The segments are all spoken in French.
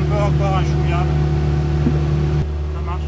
un peu encore un chouïa. Ça marche.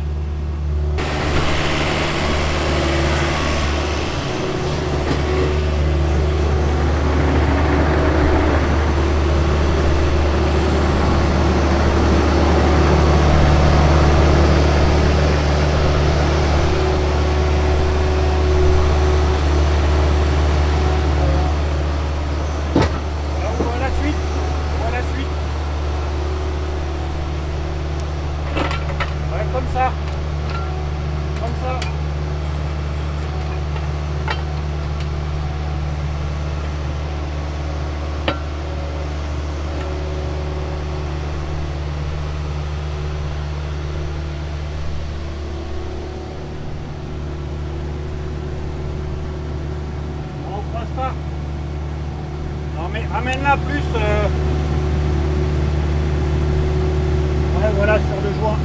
Non mais amène-la plus. Ouais, voilà, sur le joint.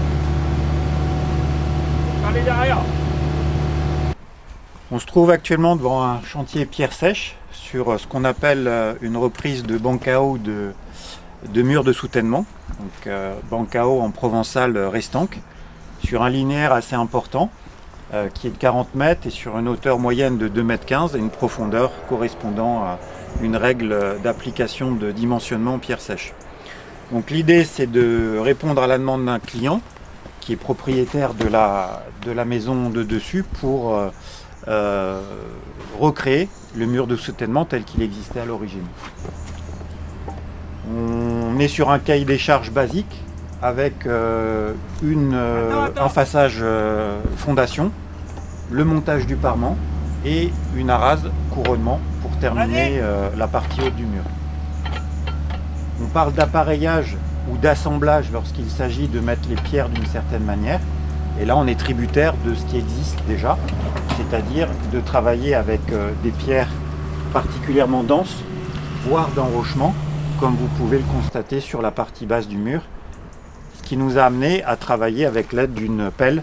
Allez derrière. On se trouve actuellement devant un chantier pierre sèche sur ce qu'on appelle une reprise de bancao de murs de soutènement. Donc bancao en provençal restanque, sur un linéaire assez important qui est de 40 mètres et sur une hauteur moyenne de 2,15 mètres et une profondeur correspondant à une règle d'application de dimensionnement en pierre sèche. Donc l'idée c'est de répondre à la demande d'un client qui est propriétaire de la maison de dessus pour recréer le mur de soutènement tel qu'il existait à l'origine. On est sur un cahier des charges basique avec un façage fondation, le montage du parement et une arase couronnement pour terminer la partie haute du mur. On parle d'appareillage ou d'assemblage lorsqu'il s'agit de mettre les pierres d'une certaine manière. Et là, on est tributaire de ce qui existe déjà, c'est-à-dire de travailler avec des pierres particulièrement denses, voire d'enrochement, comme vous pouvez le constater sur la partie basse du mur, ce qui nous a amené à travailler avec l'aide d'une pelle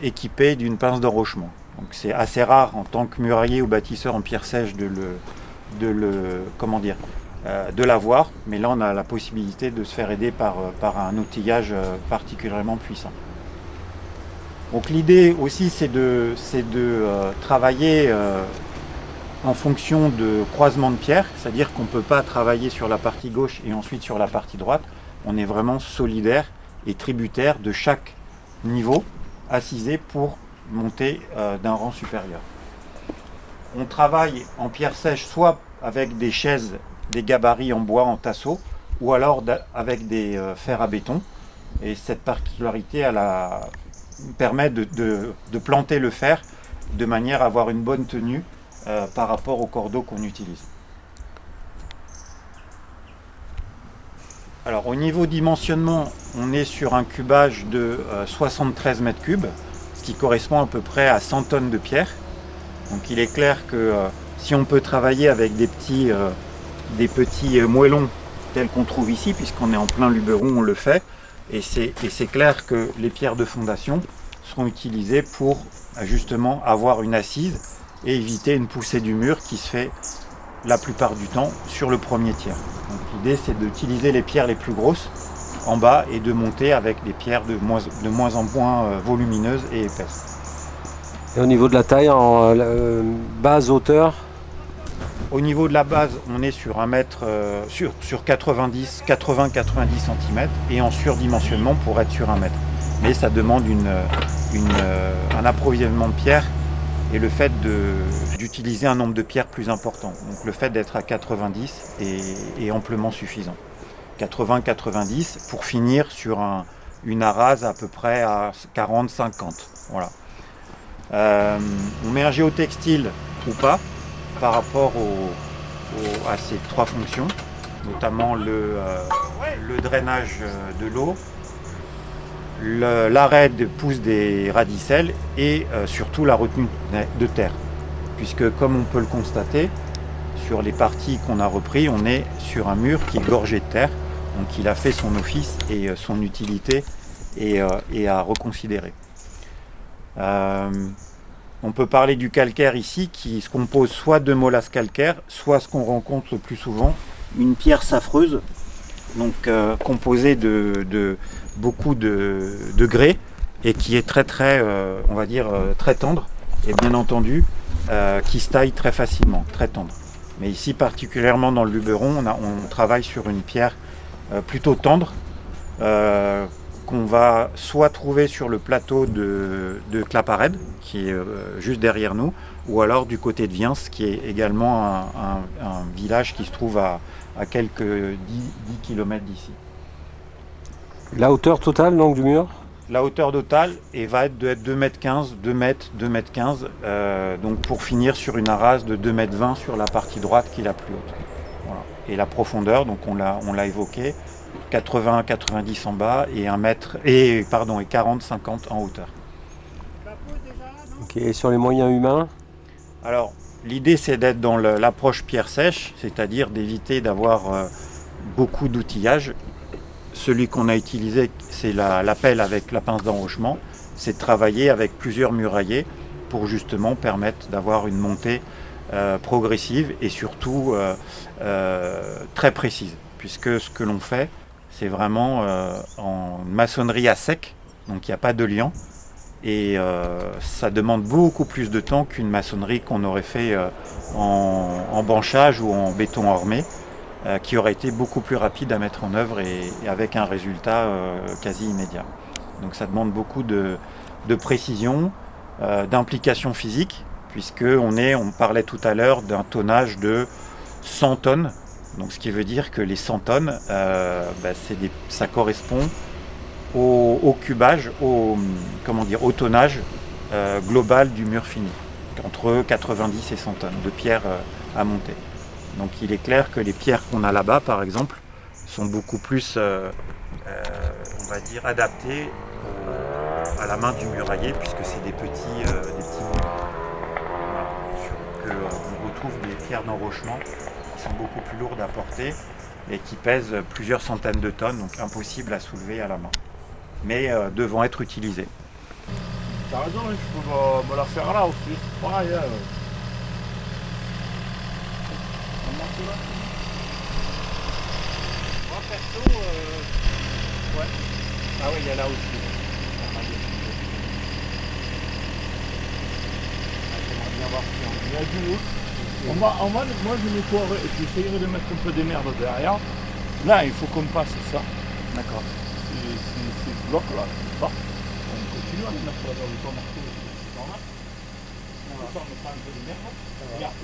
équipée d'une pince d'enrochement. Donc c'est assez rare en tant que murailler ou bâtisseur en pierre sèche de l'avoir, mais là on a la possibilité de se faire aider par un outillage particulièrement puissant. Donc l'idée aussi c'est de travailler en fonction de croisement de pierres, c'est-à-dire qu'on ne peut pas travailler sur la partie gauche et ensuite sur la partie droite. On est vraiment solidaire et tributaire de chaque niveau assisé pour monter d'un rang supérieur. On travaille en pierre sèche soit avec des chaises, des gabarits en bois en tasseau, ou alors avec des fers à béton. Et cette particularité permet de planter le fer de manière à avoir une bonne tenue par rapport au cordeau qu'on utilise. Alors au niveau dimensionnement, on est sur un cubage de 73 mètres cubes, ce qui correspond à peu près à 100 tonnes de pierre. Donc il est clair que si on peut travailler avec des petits moellons tels qu'on trouve ici, puisqu'on est en plein Luberon, on le fait, et c'est clair que les pierres de fondation seront utilisées pour justement avoir une assise et éviter une poussée du mur qui se fait la plupart du temps sur le premier tiers. Donc l'idée c'est d'utiliser les pierres les plus grosses en bas et de monter avec des pierres de moins en moins volumineuses et épaisses. Et au niveau de la taille, en base, hauteur? Au niveau de la base, on est sur 1 mètre, sur 80-90 cm et en surdimensionnement pour être sur 1 mètre. Mais ça demande un approvisionnement de pierres et le fait d'utiliser un nombre de pierres plus important. Donc le fait d'être à 90 est amplement suffisant. 80-90 pour finir sur une arase à peu près à 40-50. Voilà. On met un géotextile ou pas par rapport à ces 3 fonctions, notamment le drainage de l'eau, l'arrêt de pousse des radicelles et surtout la retenue de terre. Puisque comme on peut le constater, sur les parties qu'on a repris, on est sur un mur qui est gorgé de terre, donc il a fait son office et son utilité est à reconsidérer. On peut parler du calcaire ici qui se compose soit de molasse calcaire, soit ce qu'on rencontre le plus souvent, une pierre safreuse donc composé de beaucoup de grès et qui est très, on va dire, très tendre et bien entendu qui se taille très facilement, très tendre. Mais ici, particulièrement dans le Luberon, on travaille sur une pierre plutôt tendre qu'on va soit trouver sur le plateau de Claparède, qui est juste derrière nous, ou alors du côté de Viens, qui est également un village qui se trouve à quelques 10 km d'ici. La hauteur totale donc, du mur? La hauteur totale va être de 2,15 m, 2 m 15 donc pour finir sur une arase de 2,20 m sur la partie droite qui est la plus haute. Voilà. Et la profondeur, donc on l'a évoqué, 80-90 en bas et 40-50 en hauteur. Okay. Et sur les moyens humains? Alors, l'idée c'est d'être dans l'approche pierre sèche, c'est-à-dire d'éviter d'avoir beaucoup d'outillage. Celui qu'on a utilisé, c'est la pelle avec la pince d'enrochement. C'est de travailler avec plusieurs muraillés pour justement permettre d'avoir une montée progressive et surtout très précise. Puisque ce que l'on fait, c'est vraiment en maçonnerie à sec, donc il n'y a pas de liant. Et ça demande beaucoup plus de temps qu'une maçonnerie qu'on aurait fait en banchage ou en béton armé. Qui aurait été beaucoup plus rapide à mettre en œuvre et avec un résultat quasi immédiat. Donc ça demande beaucoup de précision, d'implication physique, puisqu'on parlait tout à l'heure d'un tonnage de 100 tonnes, donc ce qui veut dire que les 100 tonnes, ça correspond au cubage, au tonnage global du mur fini, entre 90 et 100 tonnes de pierre à monter. Donc il est clair que les pierres qu'on a là-bas, par exemple, sont beaucoup plus, on va dire, adaptées à la main du murailler, puisque c'est des petits murs. Voilà. On retrouve des pierres d'enrochement qui sont beaucoup plus lourdes à porter et qui pèsent plusieurs centaines de tonnes, donc impossible à soulever à la main, mais devant être utilisées. T'as raison, je peux me la faire là aussi. Pareil, Moi perso, ouais. Ah oui, il y a là aussi. J'aimerais bien voir ce qu'il y a. il y a du lourd. Moi je nettoierai et j'essayerai de mettre un peu de merde derrière. Là, il faut qu'on passe ça. D'accord. Ces blocs-là, on continue à les mettre là-bas, on va marquer. C'est normal. On va mettre un peu de merde. Regarde.